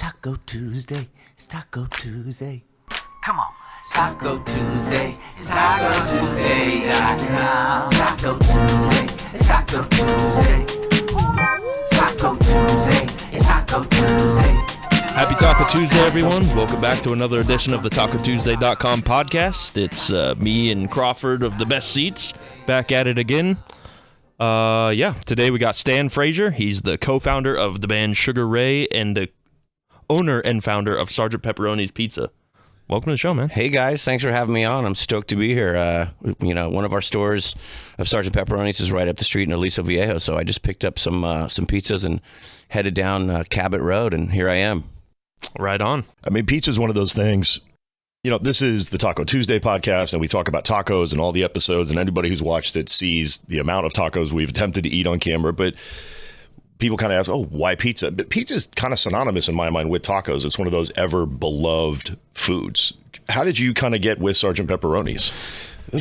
Taco Tuesday. It's Taco Tuesday. Come on. It's Taco Tuesday. It's TacoTuesday.com. Taco Tuesday. It's Taco Tuesday. It's Taco Tuesday. It's Taco Tuesday. Happy Taco Tuesday, everyone. Welcome back to another edition of the TacoTuesday.com podcast. It's me and Crawford of The Best Seats back at it again. Today we got Stan Frazier. He's the co-founder of the band Sugar Ray and the owner and founder of Sgt. Pepperoni's Pizza. Welcome to the show, man. Hey, guys. Thanks for having me on. I'm stoked to be here. One of our stores of Sgt. Pepperoni's is right up the street in Aliso Viejo, so I just picked up some pizzas and headed down Cabot Road, and here I am. Right on. I mean, pizza is one of those things. You know, this is the Taco Tuesday podcast, and we talk about tacos and all the episodes, and anybody who's watched it sees the amount of tacos we've attempted to eat on camera, but people kind of ask, oh, why pizza? But pizza is kind of synonymous in my mind with tacos. It's one of those ever beloved foods. How did you kind of get with Sgt. Pepperoni's?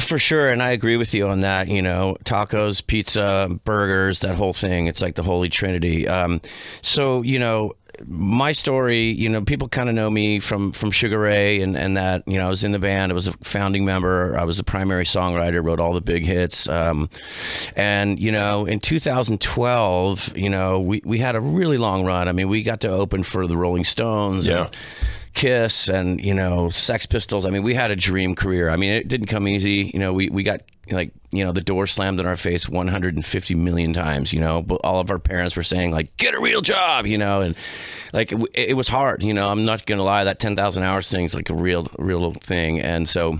For sure, and I agree with you on that. You know, tacos, pizza, burgers, that whole thing. It's like the Holy Trinity. My story, people kind of know me from Sugar Ray and that, I was in the band. I was a founding member. I was the primary songwriter, wrote all the big hits. In 2012, we had a really long run. I mean, we got to open for the Rolling Stones. Yeah. And Kiss and, Sex Pistols. I mean, we had a dream career. I mean, it didn't come easy. We got the door slammed in our face 150 million times, but all of our parents were saying like, get a real job, and like, it was hard, I'm not going to lie, that 10,000 hours thing is like a real thing. And so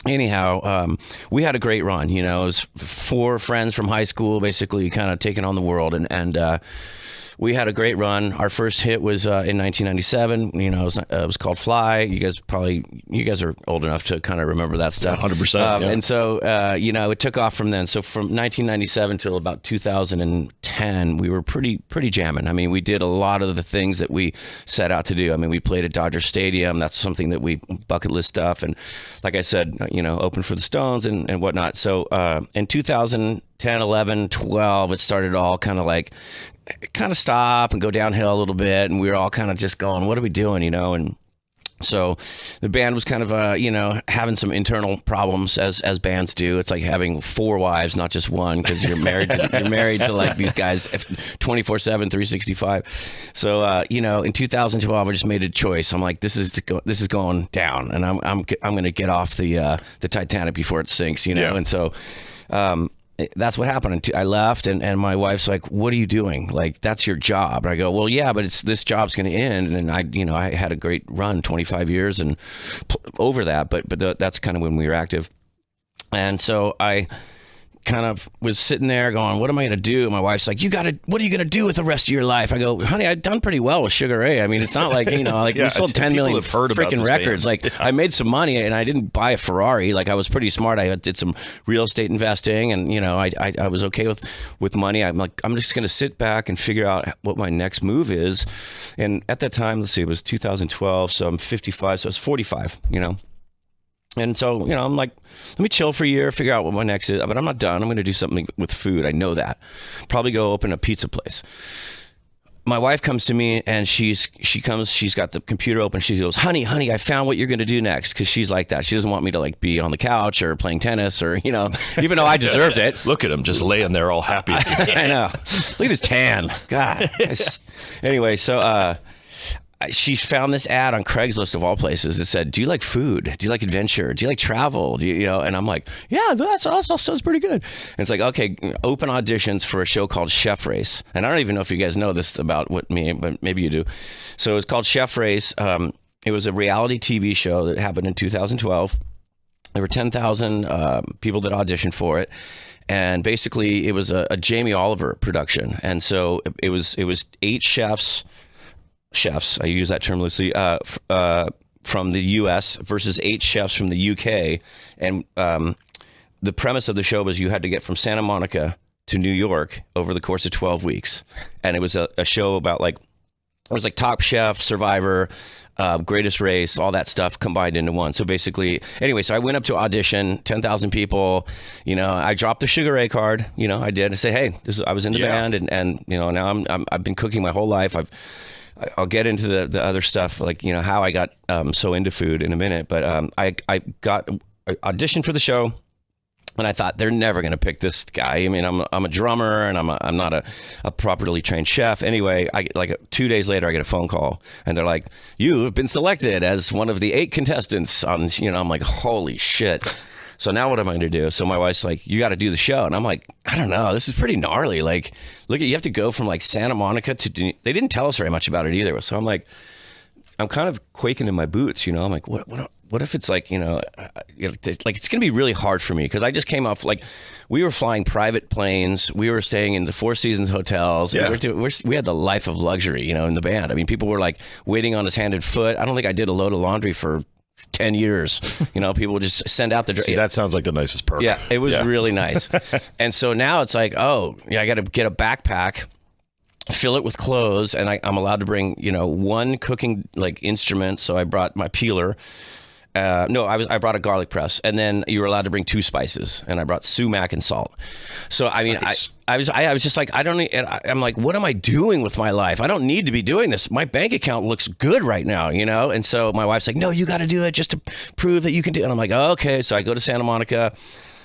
anyhow, we had a great run, it was 4 friends from high school, basically kind of taking on the world. And we had a great run. Our first hit was in 1997. It was called Fly. You guys are old enough to kind of remember that stuff. 100%. Yeah. And so, it took off from then. So from 1997 till about 2010, we were pretty jamming. I mean, we did a lot of the things that we set out to do. I mean, we played at Dodger Stadium. That's something that we bucket list stuff. And like I said, open for the Stones and whatnot. So in 2010, 11, 12, it started all kind of stop and go downhill a little bit, and we were all kind of just going, what are we doing, and so the band was kind of having some internal problems as bands do. It's like having 4 wives, not just one, because you're married to like these guys 24/7, 365. So in 2012 I just made a choice. I'm like, this is going down, and I'm going to get off the Titanic before it sinks, Yeah. And so that's what happened. I left, and my wife's like, what are you doing? Like, that's your job. And I go, well, yeah, but this job's going to end. And I had a great run, 25 years and over that, but that's kind of when we were active. And so I kind of was sitting there going, what am I going to do? My wife's like, what are you going to do with the rest of your life? I go, honey, I've done pretty well with Sugar Ray. I mean, it's not like, we sold 10 million freaking records. Like, I made some money, and I didn't buy a Ferrari. Like, I was pretty smart. I did some real estate investing, and, I was okay with money. I'm like, I'm just going to sit back and figure out what my next move is. And at that time, let's see, it was 2012. So I'm 55. So I was 45, And so, I'm like, let me chill for a year, figure out what my next is. But I'm not done. I'm going to do something with food. I know that. Probably go open a pizza place. My wife comes to me, and she's got the computer open. She goes, honey, I found what you're going to do next. Because she's like that. She doesn't want me to like be on the couch or playing tennis or, even though I deserved it. Look at him just laying there all happy. I know. Look at his tan. God. Anyway, so she found this ad on Craigslist of all places that said, do you like food? Do you like adventure? Do you like travel? And I'm like, yeah, that also sounds pretty good. And it's like, okay, open auditions for a show called Chef Race. And I don't even know if you guys know this about me, but maybe you do. So it's called Chef Race. It was a reality TV show that happened in 2012. There were 10,000 people that auditioned for it. And basically it was a Jamie Oliver production. And so it was 8 chefs, I use that term loosely, from the US versus 8 chefs from the UK. And the premise of the show was you had to get from Santa Monica to New York over the course of 12 weeks. And it was a show about it was like Top Chef, Survivor, Greatest Race, all that stuff combined into one. So basically, anyway, so I went up to audition, 10,000 people, I dropped the Sugar Ray card, I did. I said, hey, I was in the band, and now I've been cooking my whole life. I'll get into the other stuff, like, you know, how I got so into food in a minute. But I auditioned for the show. And I thought, they're never going to pick this guy. I mean, I'm a drummer, and I'm not a properly trained chef. Anyway, like 2 days later, I get a phone call, and they're like, "You have been selected as one of the 8 contestants on." You know, I'm like, "Holy shit!" So now what am I going to do? So my wife's like, "You got to do the show," and I'm like, "I don't know. This is pretty gnarly. Like, look, you have to go from like Santa Monica to. They didn't tell us very much about it either. So I'm like, I'm kind of quaking in my boots. You know, I'm like, what if it's like, you know, like it's going to be really hard for me because I just came off, like, we were flying private planes. We were staying in the Four Seasons hotels. Yeah. We had the life of luxury, you know, in the band. I mean, people were like waiting on us hand and foot. I don't think I did a load of laundry for 10 years. You know, people would just send out the... See, that sounds like the nicest perk. Yeah, it was really nice. And so now it's like, oh, yeah, I got to get a backpack, fill it with clothes, and I'm allowed to bring, you know, one cooking like instrument. So I brought my peeler. I brought a garlic press, and then you were allowed to bring 2 spices, and I brought sumac and salt. So I mean, nice. I was just like, I'm like, what am I doing with my life? I don't need to be doing this. My bank account looks good right now, you know. And so my wife's like, no, you got to do it just to prove that you can do it. And I'm like, oh, okay. So I go to Santa Monica,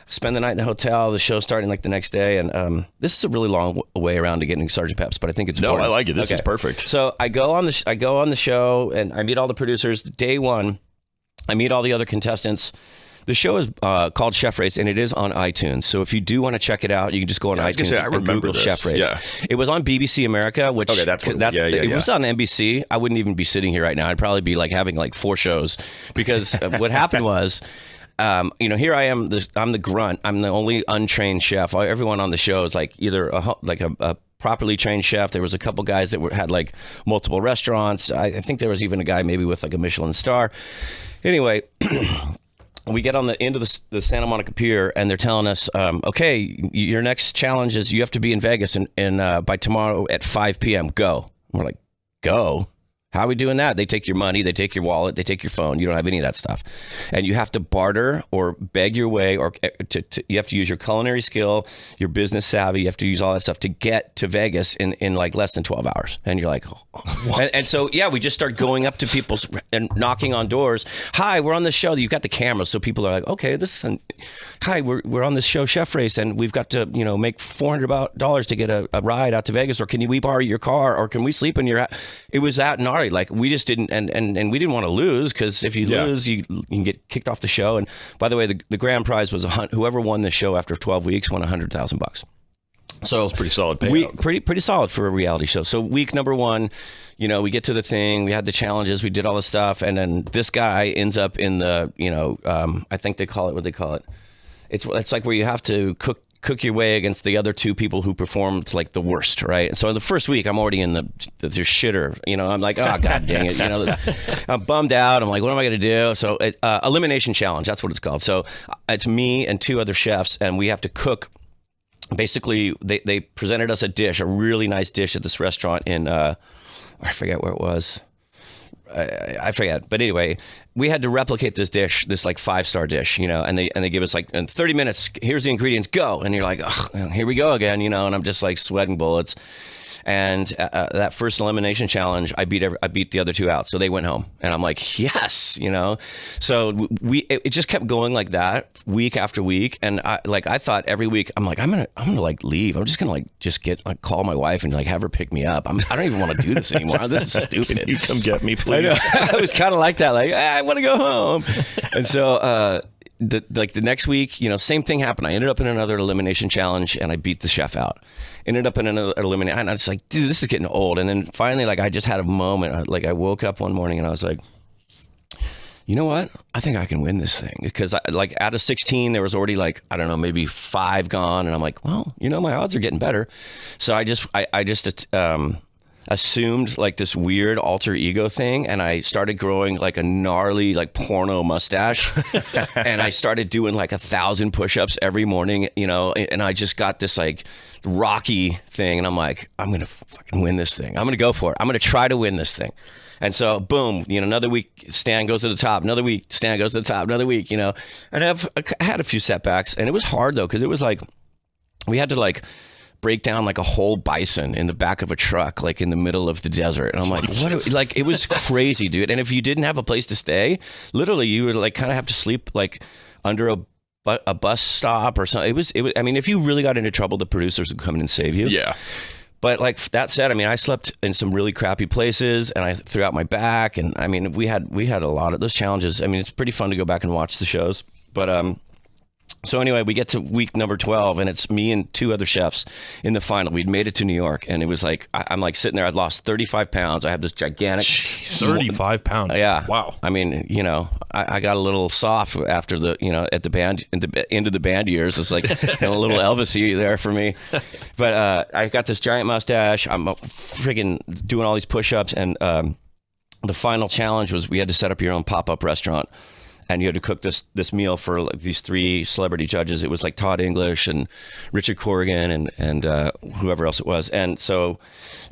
spend the night in the hotel. The show's starting like the next day, and this is a really long way around to getting Sgt. Pep's, but I think it's important. I like it. This is perfect. So I go on the show, and I meet all the producers. Day 1. I meet all the other contestants. The show is called Chef Race, and it is on iTunes. So if you do want to check it out, you can just go on iTunes and Google this. Chef Race. Yeah. It was on BBC America, which it was on NBC. I wouldn't even be sitting here right now. I'd probably be like having like 4 shows because what happened was, you know, here I am. I'm the grunt. I'm the only untrained chef. Everyone on the show is like either a properly trained chef. There was a couple guys that had like multiple restaurants. I think there was even a guy maybe with like a Michelin star. Anyway, we get on the end of the Santa Monica Pier, and they're telling us, okay, your next challenge is you have to be in Vegas by tomorrow at 5 p.m. Go. We're like, go? How are we doing that? They take your money, they take your wallet, they take your phone. You don't have any of that stuff. And you have to barter or beg your way, or you have to use your culinary skill, your business savvy. You have to use all that stuff to get to Vegas in like less than 12 hours. And you're like, oh. And so, yeah, we just start going up to people and knocking on doors. Hi, we're on the show. You've got the cameras. So people are like, okay, hi, we're on this show, Chef Race, and we've got to, you know, make $400 to get a ride out to Vegas, or can we borrow your car, or can we sleep in your house? It was that gnarly. Like, we just didn't, and we didn't want to lose, because if you lose, you can get kicked off the show. And by the way, the grand prize was whoever won the show after 12 weeks won $100,000. So it's pretty solid payout. Pretty solid for a reality show. So week number 1, you know, we get to the thing, we had the challenges, we did all the stuff, and then this guy ends up in the, you know, I think they call it. It's like where you have to cook your way against the other 2 people who performed like the worst, right? So in the first week, I'm already in the shitter. You know, I'm like, oh, God dang it. You know, I'm bummed out. I'm like, what am I going to do? So elimination challenge, that's what it's called. So it's me and 2 other chefs, and we have to cook. Basically, they presented us a dish, a really nice dish at this restaurant in, I forget where it was. I forget, but anyway, we had to replicate this dish, this like 5-star dish, you know, and they give us like in 30 minutes, here's the ingredients, go, and you're like, oh, here we go again, you know, and I'm just like sweating bullets. And that first elimination challenge, I beat the other 2 out, so they went home, and I'm like, yes, you know. So it just kept going like that week after week, and I thought every week I'm like, I'm gonna like leave. I'm just gonna call my wife and like have her pick me up. I don't even want to do this anymore. This is stupid. You come get me, please. I know. I was kind of like that, like I want to go home, and so. The next week, you know, same thing happened. I ended up in another elimination challenge, and I beat the chef out. Ended up in another elimination, and I was like, dude, this is getting old. And then finally, like, I just had a moment. Like, I woke up one morning, and I was like, you know what? I think I can win this thing. Because, like, out of 16, there was already, like, I don't know, maybe 5 gone. And I'm like, well, you know, my odds are getting better. So I just assumed like this weird alter ego thing, and I started growing like a gnarly like porno mustache and I started doing like 1,000 push-ups every morning, you know, and I just got this like Rocky thing, and I'm like, I'm gonna fucking win this thing. I'm gonna go for it. I'm gonna try to win this thing. And so boom, you know, another week Stan goes to the top, another week Stan goes to the top, another week, you know, and I had a few setbacks, and it was hard though, because it was like we had to like break down like a whole bison in the back of a truck, like in the middle of the desert. And I'm like, like, it was crazy, dude. And if you didn't have a place to stay, literally you would like kind of have to sleep like under a bus stop or something. It was, I mean, if you really got into trouble, the producers would come in and save you. Yeah. But like that said, I mean, I slept in some really crappy places and I threw out my back. And I mean, we had a lot of those challenges. I mean, it's pretty fun to go back and watch the shows. But so anyway, we get to week number 12 and it's me and 2 other chefs in the final. We'd made it to New York and it was like, I'm like sitting there. I'd lost 35 pounds. I have this gigantic... 35 pounds. Yeah. Wow. I mean, you know, I got a little soft after the, you know, at the band, into the band years. It's like a little Elvis-y there for me. But I got this giant mustache. I'm friggin' doing all these push-ups. And the final challenge was we had to set up your own pop-up restaurant. And you had to cook this meal for like these 3 celebrity judges. It was like Todd English and Richard Corrigan and whoever else it was. And so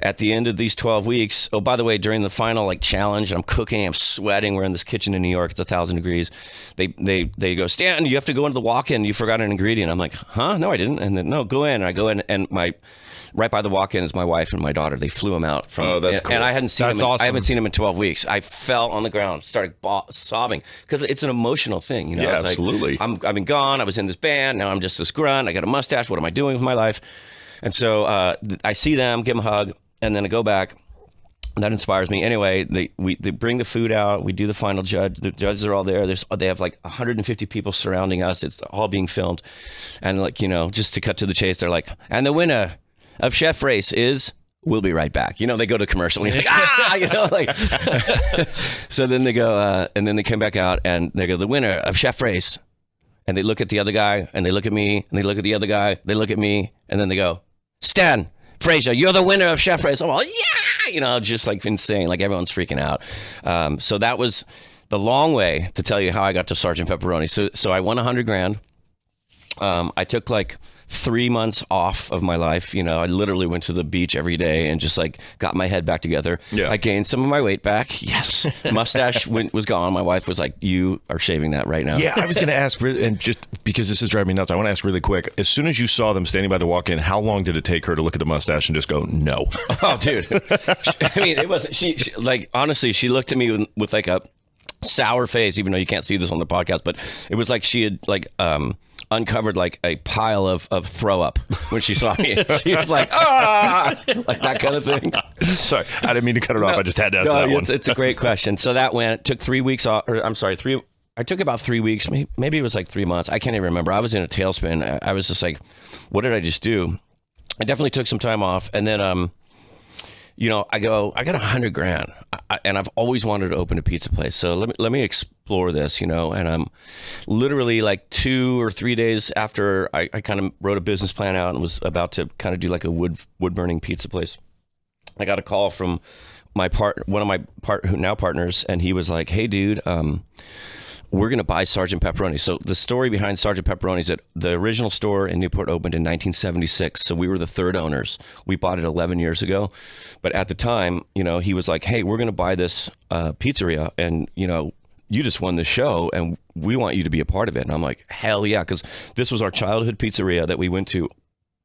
at the end of these 12 weeks, oh, by the way, during the final like challenge, I'm cooking, I'm sweating. We're in this kitchen in New York. It's 1,000 degrees. They go, Stan, you have to go into the walk-in. You forgot an ingredient. I'm like, huh? No, I didn't. And then, no, go in. And I go in and right by the walk-in is my wife and my daughter. They flew him out from. Oh, that's cool. And I hadn't seen him. Awesome. I haven't seen him in 12 weeks. I fell on the ground, started sobbing because it's an emotional thing. You know, Yeah, it's like, absolutely. I've been gone. I was in this band. Now I'm just this grunt. I got a mustache. What am I doing with my life? And so I see them, give them a hug, and then I go back. That inspires me. Anyway, they bring the food out. We do the final judge. The judges are all there. They have like 150 people surrounding us. It's all being filmed. And like, you know, just to cut to the chase, they're like, and the winner of Chef Race is, we'll be right back. You know, they go to commercial and you're like, you know, like, so then they go, and then they come back out and they go, the winner of Chef Race. And they look at the other guy and they look at me and they look at the other guy. They look at me and then they go, Stan Frazier, you're the winner of Chef Race. I'm all, yeah, you know, just like insane. Like everyone's freaking out. So that was the long way to tell you how I got to Sergeant Pepperoni. So I won $100,000. I took like 3 months off of my life. You know, I literally went to the beach every day and just like got my head back together. Yeah. I gained some of my weight back. Yes. Mustache was gone. My wife was like, you are shaving that right now. Yeah, I was going to ask, and just because this is driving me nuts, I want to ask really quick. As soon as you saw them standing by the walk-in, how long did it take her to look at the mustache and just go, no? Oh, dude. I mean, it wasn't, she like, honestly, she looked at me with like a sour face, even though you can't see this on the podcast, but it was like she had like, uncovered like a pile of throw up when she saw me. She was like, like that kind of thing. Sorry, I didn't mean to cut it off. I just had to ask that one. It's a great question. So that took 3 weeks off, or I'm sorry, I took about 3 weeks, maybe it was like 3 months. I can't even remember. I was in a tailspin. I was just like, what did I just do? I definitely took some time off. And then, you know, I got $100,000 and I've always wanted to open a pizza place. So let me explore this, you know, and I'm literally like 2 or 3 days after I kind of wrote a business plan out and was about to kind of do like a wood burning pizza place. I got a call from one of my partners, and he was like, hey dude, we're going to buy Sergeant Pepperoni. So the story behind Sergeant Pepperoni is that the original store in Newport opened in 1976. So we were the 3rd owners. We bought it 11 years ago. But at the time, you know, he was like, hey, we're going to buy this pizzeria. And, you know, you just won the show and we want you to be a part of it. And I'm like, hell yeah. Because this was our childhood pizzeria that we went to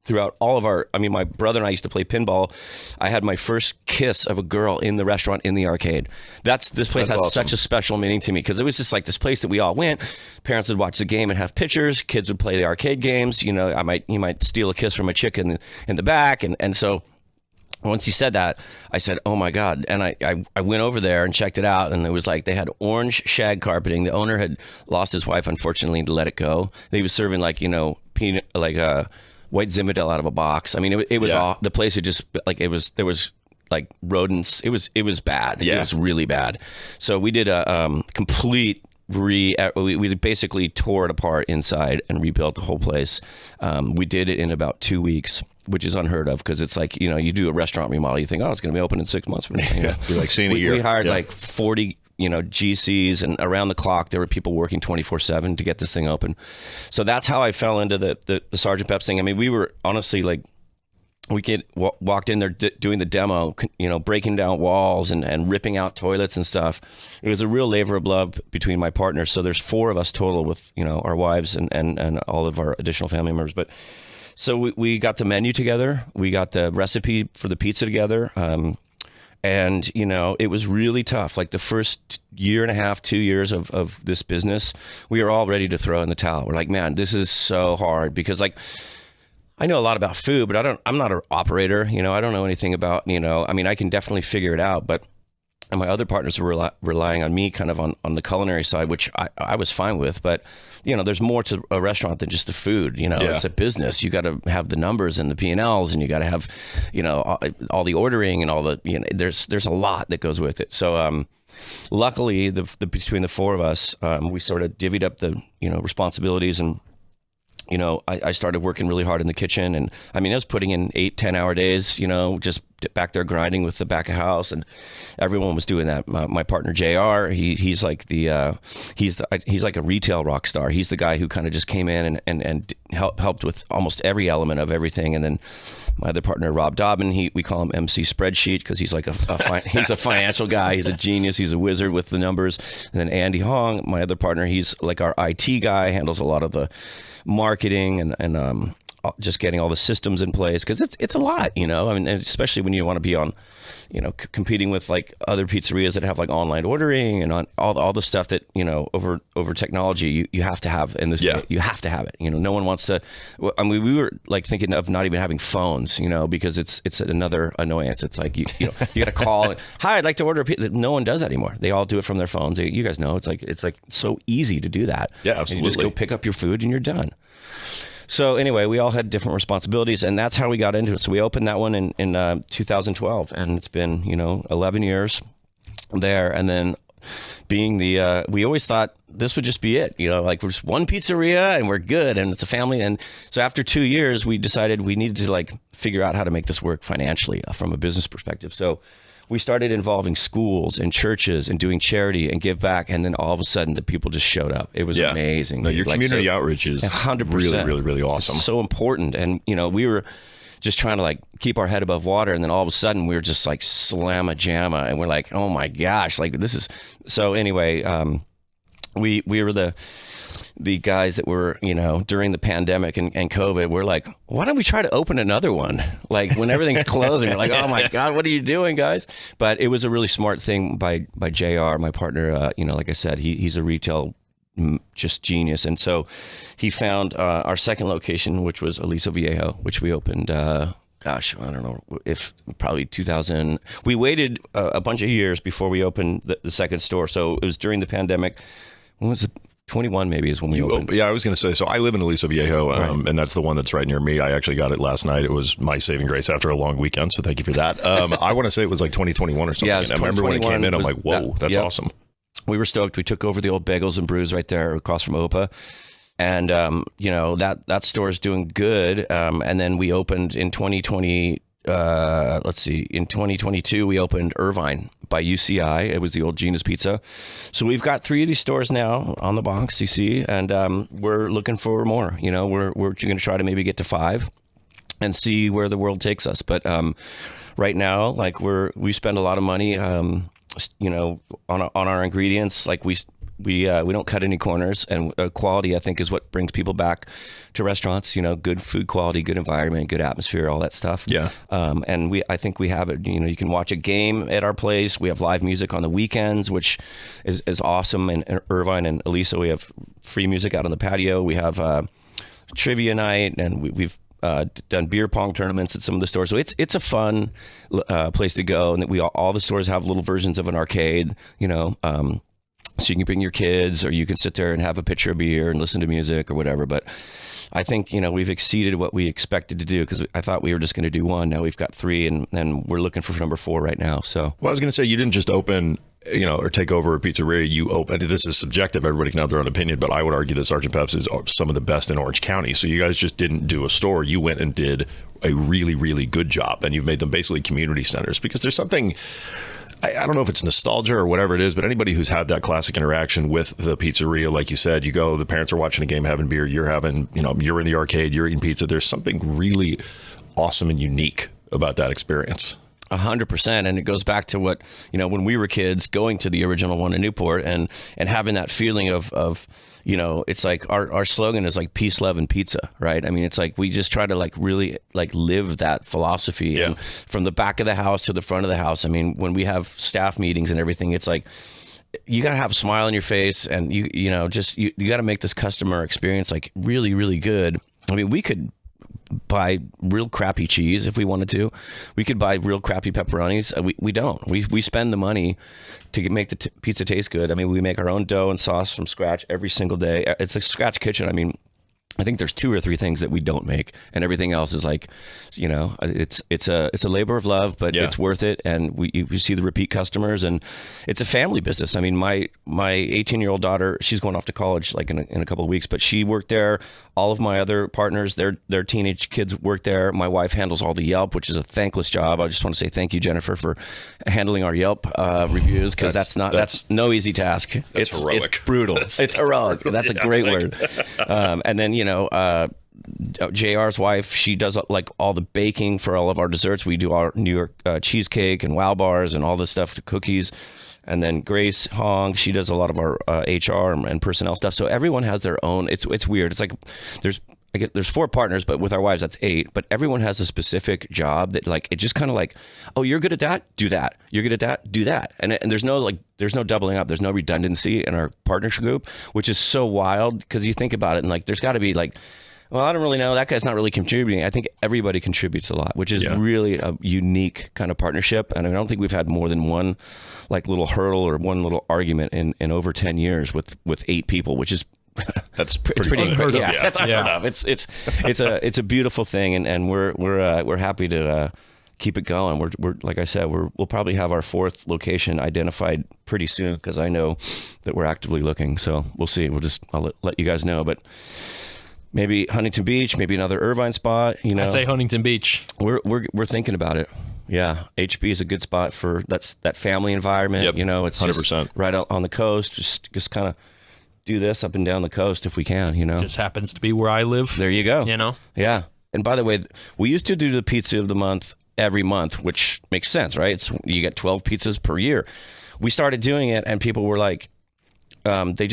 throughout all of my brother and I used to play pinball. I had my first kiss of a girl in the restaurant in the arcade. This place has awesome. Such a special meaning to me because it was just like this place that we all went. Parents would watch the game and have pictures. Kids would play the arcade games. You know, you might steal a kiss from a chick in the back. And so once he said that, I said, oh my God. And I went over there and checked it out. And it was like, they had orange shag carpeting. The owner had lost his wife, unfortunately, to let it go. He was serving like, you know, peanut, like white Zinfandel out of a box. I mean, it was all, the place had just like, there was like rodents. It was bad. Yeah. It was really bad. So we did a complete we basically tore it apart inside and rebuilt the whole place. We did it in about 2 weeks, which is unheard of because it's like, you know, you do a restaurant remodel, you think, oh, it's going to be open in 6 months. Yeah, you're like seeing a year. We hired like 40, you know, GCs, and around the clock there were people working 24/7 to get this thing open. So that's how I fell into the Sergeant Pep's thing. I mean, we were honestly like, we walked in there doing the demo, you know, breaking down walls and ripping out toilets and stuff. It was a real labor of love between my partners. So there's 4 of us total with, you know, our wives and all of our additional family members. But So we got the menu together. We got the recipe for the pizza together. And, you know, it was really tough. Like the first year and a half, 2 years of this business, we were all ready to throw in the towel. We're like, man, this is so hard because like, I know a lot about food, but I'm not an operator. You know, I don't know anything about, you know, I mean, I can definitely figure it out, but and my other partners were relying on me kind of on the culinary side, which I was fine with. But, you know, there's more to a restaurant than just the food. You know, It's a business. You got to have the numbers and the P&Ls, and you got to have, you know, all the ordering and all the, you know, there's a lot that goes with it. So luckily, between the four of us, we sort of divvied up the, you know, responsibilities. And you know, I started working really hard in the kitchen, and I mean, I was putting in 8-10 hour days, you know, just back there grinding with the back of house, and everyone was doing that. My partner JR, he's like he's like a retail rock star. He's the guy who kind of just came in and helped with almost every element of everything. And then my other partner Rob Dobbin, we call him MC Spreadsheet because he's like he's a financial guy. He's a genius. He's a wizard with the numbers. And then Andy Hong, my other partner, he's like our IT guy, handles a lot of the marketing and just getting all the systems in place, because it's a lot, you know. I mean, especially when you want to be on, you know, competing with like other pizzerias that have like online ordering and on all the stuff that, you know, over technology you have to have in this day. You have to have it. You know, no one wants to. I mean, we were like thinking of not even having phones, you know, because it's another annoyance. It's like you know you got to call. Hi, I'd like to order a pizza. No one does that anymore. They all do it from their phones. You guys know it's like so easy to do that. Yeah, absolutely. And you just go pick up your food and you're done. So anyway, we all had different responsibilities, and that's how we got into it. So we opened that one in 2012, and it's been, you know, 11 years there. And then being we always thought this would just be it, you know, like we're just one pizzeria and we're good and it's a family. And so after 2 years, we decided we needed to like figure out how to make this work financially from a business perspective. So we started involving schools and churches and doing charity and give back. And then all of a sudden the people just showed up. It was amazing. No, your community outreach is 100%. really, really awesome. It's so important. And, you know, we were just trying to like keep our head above water. And then all of a sudden we were just like slamma jamma. And we're like, oh my gosh, like this is. So anyway, we were the guys that were, you know, during the pandemic and COVID, we're like, why don't we try to open another one? Like when everything's closing, we're like, oh my God, what are you doing, guys? But it was a really smart thing by JR, my partner. You know, like I said, he's a retail just genius. And so he found our second location, which was Aliso Viejo, which we opened, gosh, I don't know if probably 2000. We waited a bunch of years before we opened the second store. So it was during the pandemic. When was it? 21 maybe is when we opened. Yeah, I was going to say, so I live in Aliso Viejo, and that's the one that's right near me. I actually got it last night. It was my saving grace after a long weekend, so thank you for that. I want to say it was like 2021 or something. Yeah, and I remember when it came in, I'm like, whoa, that's awesome. We were stoked. We took over the old Bagels and Brews right there across from Opa. And, you know, that store is doing good. And then we opened in 2020, in 2022, we opened Irvine by UCI. It was the old Gina's Pizza. So we've got 3 of these stores now on the Bronx, you see, and we're looking for more. You know, we're going to try to maybe get to 5 and see where the world takes us. But right now, like we spend a lot of money, you know, on our ingredients. Like we don't cut any corners, and quality, I think, is what brings people back to restaurants. You know, good food quality, good environment, good atmosphere, all that stuff. Yeah. And I think we have it. You know, you can watch a game at our place. We have live music on the weekends, which is awesome. In Irvine and Aliso, we have free music out on the patio. We have trivia night, and we've done beer pong tournaments at some of the stores. So it's a fun place to go, and all the stores have little versions of an arcade. You know. So you can bring your kids, or you can sit there and have a pitcher of beer and listen to music or whatever. But I think, you know, we've exceeded what we expected to do, because I thought we were just going to do 1. Now we've got 3, and we're looking for number 4 right now. So, well, I was going to say, you didn't just open, you know, or take over a pizzeria. You opened. This is subjective. Everybody can have their own opinion, but I would argue that Sgt. Pep's is some of the best in Orange County. So you guys just didn't do a store. You went and did a really, really good job, and you've made them basically community centers, because there's something. I don't know if it's nostalgia or whatever it is, but anybody who's had that classic interaction with the pizzeria, like you said, you go, the parents are watching a game, having beer, you're having, you know, you're in the arcade, you're eating pizza. There's something really awesome and unique about that experience. 100%. And it goes back to what, when we were kids going to the original one in Newport and having that feeling of it's like our slogan is like peace, love, and pizza, right? I mean, it's like we just try to like really like live that philosophy. Yeah. And from the back of the house to the front of the house. I mean, when we have staff meetings and everything, it's like you got to have a smile on your face, and you got to make this customer experience like really, really good. I mean, we could buy real crappy cheese if we wanted to. We could buy real crappy pepperonis. We don't. We spend the money to make the pizza taste good. I mean, we make our own dough and sauce from scratch every single day. It's a scratch kitchen. I mean, I think there's 2 or 3 things that we don't make, and everything else is like, it's a labor of love, but it's worth it. And we see the repeat customers, and it's a family business. I mean, my 18-year-old daughter, she's going off to college like in a couple of weeks, but she worked there. All of my other partners, their teenage kids work there. My wife handles all the Yelp, which is a thankless job. I just want to say thank you, Jennifer, for handling our Yelp reviews, because that's no easy task. It's heroic. It's brutal. It's heroic. That's a great word. And then JR's wife, she does like all the baking for all of our desserts. We do our New York cheesecake and wow bars and all this stuff, to cookies. And then Grace Hong, she does a lot of our HR and personnel stuff. So everyone has their own. It's weird. It's like there's 4 partners, but with our wives that's 8. But everyone has a specific job that like it just kind of like, oh, you're good at that, do that. You're good at that, do that. And there's no doubling up. There's no redundancy in our partnership group, which is so wild, because you think about it and like there's got to be like, well, I don't really know. That guy's not really contributing. I think everybody contributes a lot, which is really a unique kind of partnership. And I don't think we've had more than one like little hurdle or one little argument in over 10 years with 8 people, which is that's pretty unheard of. Yeah, that's unheard of. It's a beautiful thing, and we're happy to keep it going. We're like I said, we'll probably have our 4th location identified pretty soon, because I know that we're actively looking. So we'll see. I'll let you guys know, but. Maybe Huntington Beach, maybe another Irvine spot. I say Huntington Beach. We're thinking about it. Yeah, HB is a good spot for that family environment. Yep. It's 100% right out on the coast. Just kind of do this up and down the coast if we can. Just happens to be where I live. There you go. Yeah. And by the way, we used to do the pizza of the month every month, which makes sense, right? You get 12 pizzas per year. We started doing it, and people were like. They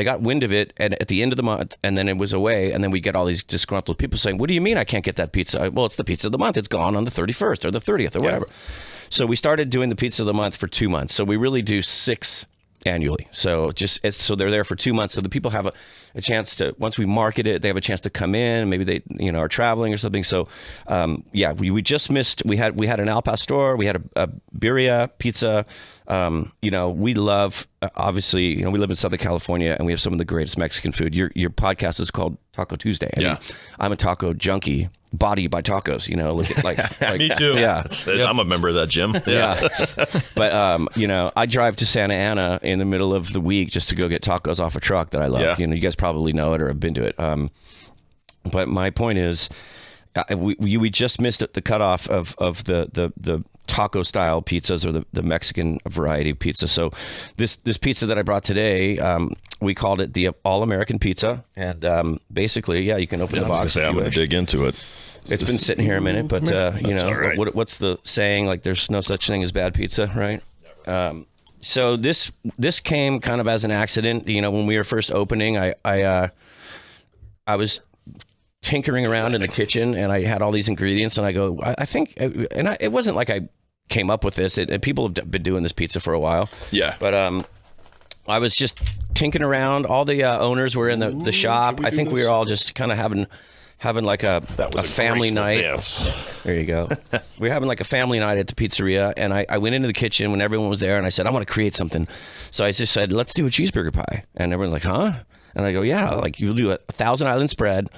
got wind of it, and at the end of the month, and then it was away, and then we get all these disgruntled people saying, "What do you mean I can't get that pizza?" Well, it's the pizza of the month. It's gone on the 31st or the 30th or whatever. So we started doing the pizza of the month for 2 months. So we really do 6 annually. So so they're there for 2 months. So the people have a chance to, once we market it, they have a chance to come in. Maybe they are traveling or something. So we just missed. We had an al pastor. We had a birria pizza. We love, obviously, we live in Southern California, and we have some of the greatest Mexican food. Your podcast is called Taco Tuesday. I mean, I'm a taco junkie, body by tacos, look at like Me too. Yeah. I'm a member of that gym. Yeah. But, I drive to Santa Ana in the middle of the week just to go get tacos off a truck that I love. Yeah. You guys probably know it or have been to it. But my point is, we just missed the cutoff of the taco style pizzas, or the Mexican variety pizza. So this pizza that I brought today, we called it the All American Pizza, and basically, you can open the box. I'm going to dig into it. It's been sitting here a minute, but right. what's the saying? Like, there's no such thing as bad pizza, right? So this came kind of as an accident. When we were first opening, I was tinkering around in the kitchen, and I had all these ingredients, and I go, I think, and it wasn't like I came up with this. People have been doing this pizza for a while. Yeah. But I was just tinkering around. All the owners were in the shop. I think we were all just kind of having like a family night. Dance. There you go. We were having like a family night at the pizzeria, and I went into the kitchen when everyone was there, and I said, I want to create something. So I just said, let's do a cheeseburger pie. And everyone's like, huh? And I go, yeah, like you'll do a 1,000 Island spread.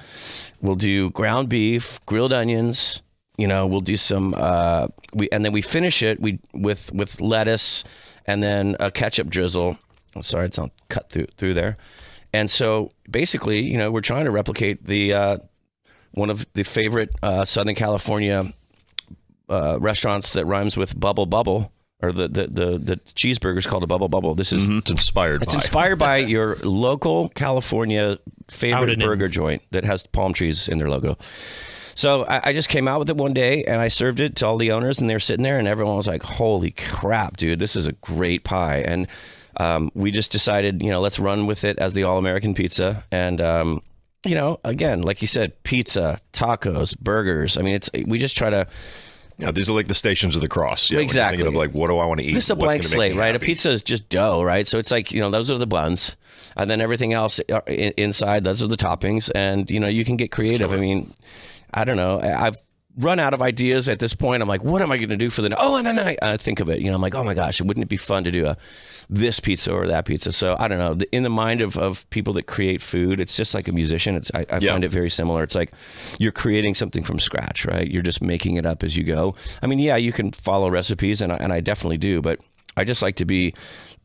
We'll do ground beef, grilled onions. We'll do some. And then we finish it with lettuce, and then a ketchup drizzle. Oh, sorry, it's not cut through there. And so basically, we're trying to replicate the one of the favorite Southern California restaurants that rhymes with Bubble Bubble. Or the cheeseburger's called a Bubble Bubble. This is It's inspired. It's inspired by your local California favorite Howden. burger joint that has palm trees in their logo. So I just came out with it one day and I served it to all the owners, and they were sitting there and everyone was like, holy crap, dude, this is a great pie. And we just decided, let's run with it as the all-American pizza. And, again, like you said, pizza, tacos, burgers. I mean, we just try to... Yeah, these are like the Stations of the Cross. Exactly. Thinking of like, what do I want to eat? This is a blank slate, right? A pizza is just dough, right? So it's like, those are the buns. And then everything else inside, those are the toppings. And, you can get creative. I mean, I don't know. I've run out of ideas at this point. I'm like, what am I going to do for the... Oh, and then I think of it. I'm like, oh my gosh, wouldn't it be fun to do this pizza or that pizza? So I don't know. In the mind of people that create food, it's just like a musician. I find it very similar. It's like you're creating something from scratch, right? You're just making it up as you go. I mean, yeah, you can follow recipes, and I definitely do, but I just like to be...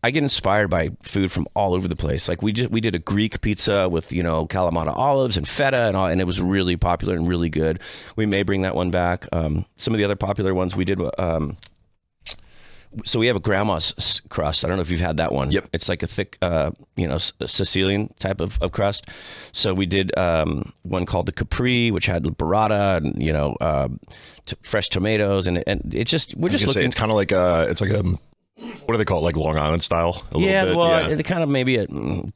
I get inspired by food from all over the place. Like we did a Greek pizza with, Kalamata olives and feta and all, and it was really popular and really good. We may bring that one back. Some of the other popular ones we did, so we have a grandma's crust. I don't know if you've had that one. Yep. It's like a thick, Sicilian type of crust. So we did one called the Capri, which had burrata and, fresh tomatoes. And we're just looking. It's kind of like what do they call it? Like Long Island style? It's kind of maybe a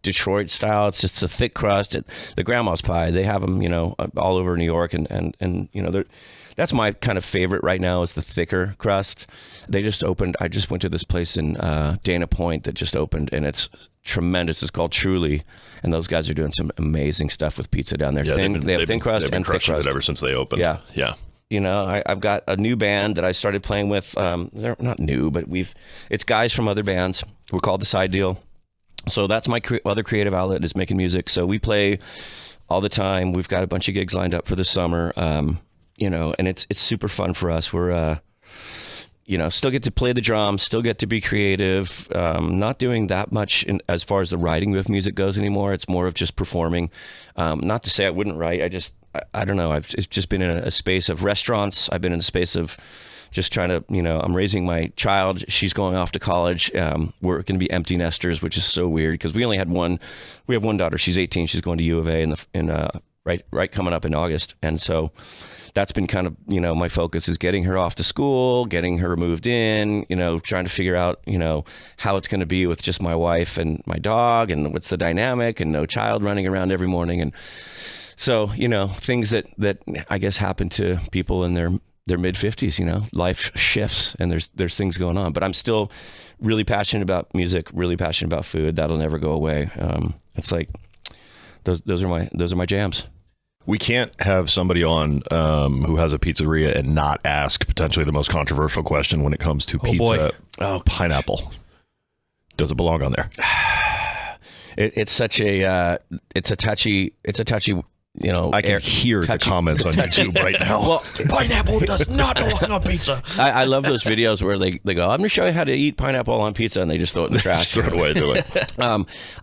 Detroit style. It's just a thick crust. The grandma's pie, they have them, all over New York. And that's my kind of favorite right now is the thicker crust. They just opened, I just went to this place in Dana Point that just opened, and it's tremendous. It's called Truly, and those guys are doing some amazing stuff with pizza down there. They have thin crust and thick crust. It ever since they opened. Yeah. I've got a new band that I started playing with. They're not new, but it's guys from other bands. We're called The Side Deal. So that's my other creative outlet is making music. So we play all the time. We've got a bunch of gigs lined up for the summer. And it's super fun for us. We're, still get to play the drums, still get to be creative. Not doing that much as far as the writing with music goes anymore. It's more of just performing. Not to say I wouldn't write. I don't know. I've just been in a space of restaurants. I've been in a space of just trying to, I'm raising my child. She's going off to college. We're going to be empty nesters, which is so weird because we only had one. We have one daughter. She's 18. She's going to U of A right coming up in August. And so that's been kind of, my focus is getting her off to school, getting her moved in, trying to figure out, how it's going to be with just my wife and my dog and what's the dynamic and no child running around every morning. And so, things that I guess happen to people in their mid-50s, life shifts and there's things going on. But I'm still really passionate about music, really passionate about food. That'll never go away. It's like those are my jams. We can't have somebody on who has a pizzeria and not ask potentially the most controversial question when it comes to pizza. Oh, pineapple. Does it belong on there? It's such a it's a touchy. I can hear the comments on YouTube right now. Well, pineapple does not belong on pizza. I love those videos where they go, I'm going to show you how to eat pineapple on pizza, and they just throw it in the trash. Throw it away. Do it.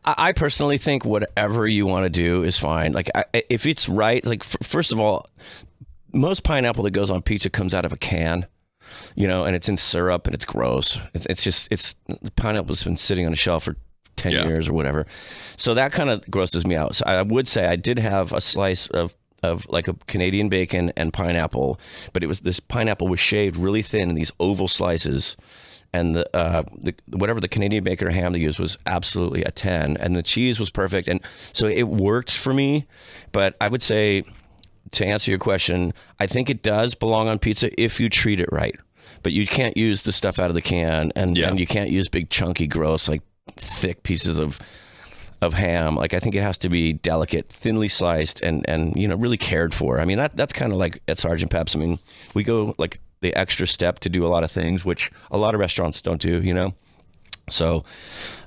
I personally think whatever you want to do is fine. Like if it's right, like first of all, most pineapple that goes on pizza comes out of a can. And it's in syrup and it's gross. It's pineapple's been sitting on a shelf for 10 years or whatever. So that kind of grosses me out. So I would say I did have a slice of like a Canadian bacon and pineapple, but this pineapple was shaved really thin in these oval slices. And the whatever the Canadian bacon or ham they used was absolutely a 10. And the cheese was perfect. And so it worked for me. But I would say, to answer your question, I think it does belong on pizza if you treat it right. But you can't use the stuff out of the can, and you can't use big, chunky, gross, like thick pieces of ham. Like I think it has to be delicate, thinly sliced, and really cared for. I mean that's kind of like at Sgt. Pep's. I mean we go like the extra step to do a lot of things, which a lot of restaurants don't do. So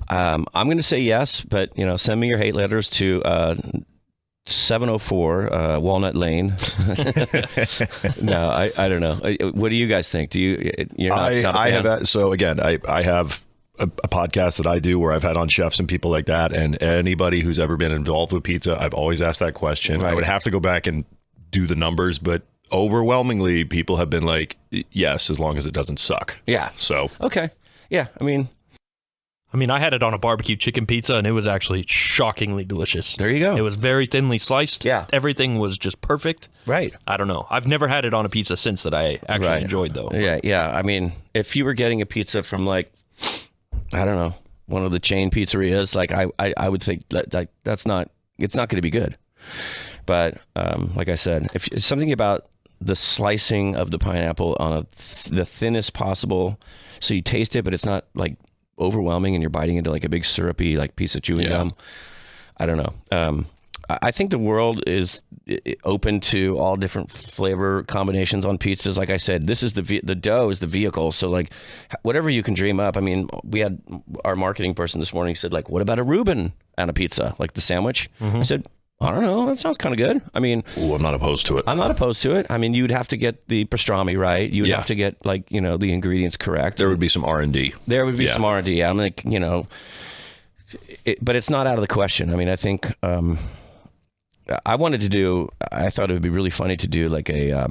I'm going to say yes, but send me your hate letters to 704 Walnut Lane. No, I don't know. What do you guys think? Do you? You're not a fan? I have. So again, I have a podcast that I do where I've had on chefs and people like that, and anybody who's ever been involved with pizza, I've always asked that question. Right. I would have to go back and do the numbers, but overwhelmingly, people have been like, yes, as long as it doesn't suck. Yeah. So okay. Yeah. I mean, I mean, I had it on a barbecue chicken pizza, and it was actually shockingly delicious. There you go. It was very thinly sliced. Yeah. Everything was just perfect. Right. I don't know. I've never had it on a pizza since that I actually enjoyed, though. Yeah. I mean, if you were getting a pizza from like, I don't know, one of the chain pizzerias, like I would think that it's not going to be good. But like I said, if it's something about the slicing of the pineapple on the thinnest possible, so you taste it, but it's not like overwhelming and you're biting into like a big syrupy like piece of chewing gum. I don't know. I think the world is open to all different flavor combinations on pizzas. Like I said, this is the dough is the vehicle. So like whatever you can dream up. I mean, we had our marketing person this morning said like, what about a Reuben on a pizza, like the sandwich? I said, I don't know. That sounds kind of good. I mean, I'm not opposed to it. I'm not opposed to it. I mean, you'd have to get the pastrami right. You would have to get like, you know, the ingredients correct. There would be some R&D. There would be some R&D. I'm like, you know, but it's not out of the question. I mean, I think I thought it would be really funny to do like a,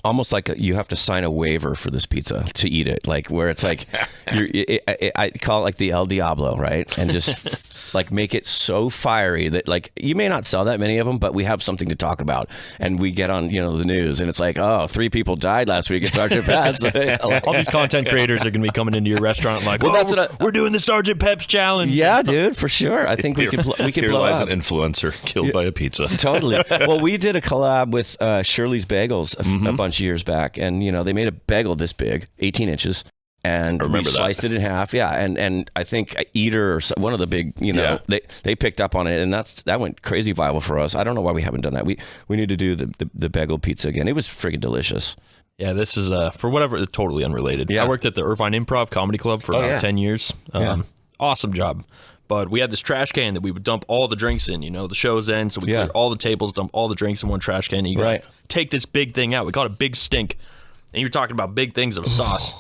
almost like you have to sign a waiver for this pizza to eat it. Like where it's like, I call it like the El Diablo, right? And just like make it so fiery that like, you may not sell that many of them, but we have something to talk about. And we get on, you know, the news and it's like, oh, 3 people died last week at Sergeant Pep's. All these content creators are going to be coming into your restaurant like, well, we're doing the Sergeant Pep's challenge. Yeah, dude, for sure. I think we could blow up. An influencer killed by a pizza. Totally. Well, we did a collab with Shirley's Bagels a bunch of years back, and you know they made a bagel this big, 18 inches, and we sliced it in half. Yeah, and I think Eater or one of the big, you know, they picked up on it, and that went crazy viral for us. I don't know why we haven't done that. We need to do the bagel pizza again. It was freaking delicious. Yeah, this is for whatever, totally unrelated. Yeah. I worked at the Irvine Improv Comedy Club for about 10 years. Awesome job. But we had this trash can that we would dump all the drinks in, you know, the show's end. So we cleared all the tables, dump all the drinks in one trash can. And you gotta take this big thing out. We called it Big Stink. And you were talking about big things of sauce.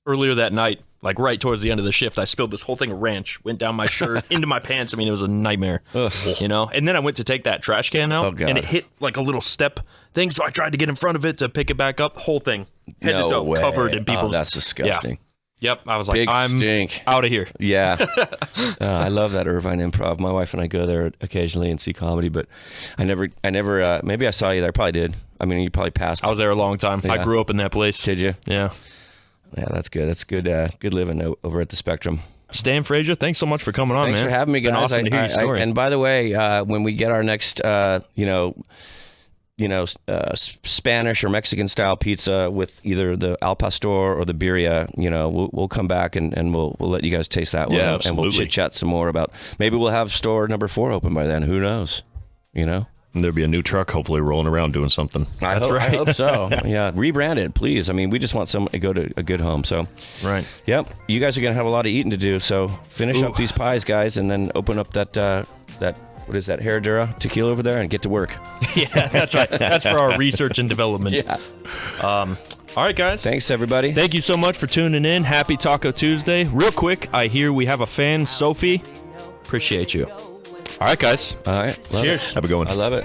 Earlier that night, like right towards the end of the shift, I spilled this whole thing of ranch, went down my shirt, into my pants. I mean, it was a nightmare, you know? And then I went to take that trash can out, and it hit like a little step thing. So I tried to get in front of it to pick it back up. The whole thing, head to toe, covered in people's... Oh, that's disgusting. Yeah. Yep, I was like, Big I'm stink. out of here. Yeah. I love that Irvine Improv. My wife and I go there occasionally and see comedy, but I never, maybe I saw you there. I probably did. I mean, you probably passed. I was there a long time. Yeah. I grew up in that place. Did you? Yeah. Yeah, that's good. That's good. Good living over at the Spectrum. Stan Frazier, thanks so much for coming on, man. Thanks for having me, guys. It's been awesome to hear your story. And by the way, when we get our next, Spanish or Mexican style pizza with either the al pastor or the birria, you know, we'll come back and we'll let you guys taste that one. Yeah, and we'll chit chat some more about, maybe we'll have store number 4 open by then. Who knows? You know? And there'll be a new truck hopefully rolling around doing something. I hope so. Yeah. Rebrand it, please. I mean, we just want someone to go to a good home. So, right. Yep. You guys are going to have a lot of eating to do. So finish up these pies, guys, and then open up that what is that, Herradura tequila over there and get to work. Yeah, that's right. That's for our research and development. Yeah. All right, guys. Thanks, everybody. Thank you so much for tuning in. Happy Taco Tuesday. Real quick, I hear we have a fan, Sophie. Appreciate you. All right, guys. All right. Cheers. Have a good one. I love it.